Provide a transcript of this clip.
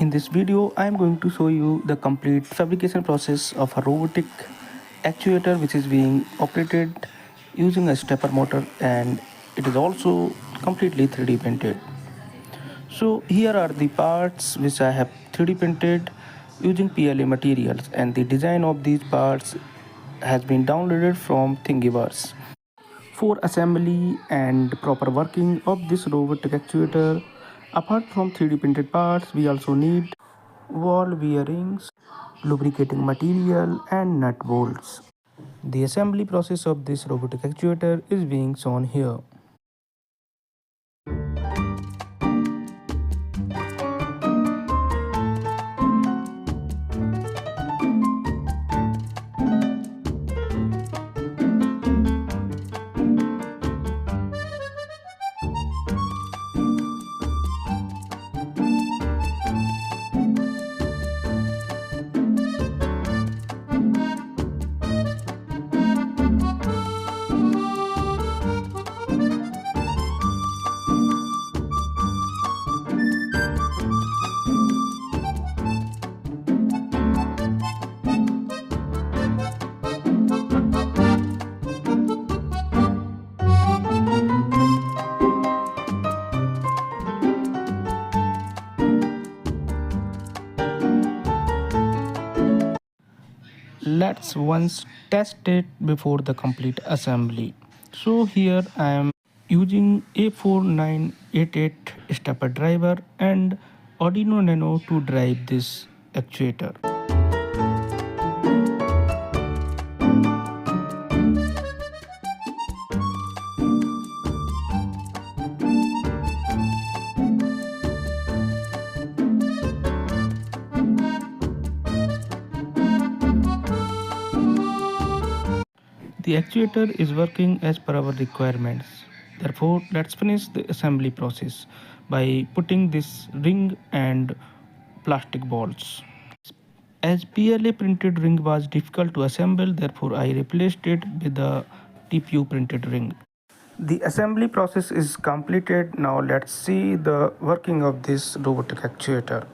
In this video, I am going to show you the complete fabrication process of a robotic actuator which is being operated using a stepper motor, and it is also completely 3D printed. So here are the parts which I have 3D printed using PLA materials, and the design of these parts has been downloaded from Thingiverse. For assembly and proper working of this robotic actuator, apart from 3D printed parts, we also need ball bearings, lubricating material, and nut bolts. The assembly process of this robotic actuator is being shown here. Let's once test it before the complete assembly. So here I am using A4988 stepper driver and Arduino Nano to drive this actuator. The actuator is working as per our requirements. Therefore, let's finish the assembly process by putting this ring and plastic bolts. As PLA printed ring was difficult to assemble, therefore I replaced it with the TPU printed ring. The assembly process is completed. Now let's see the working of this robotic actuator.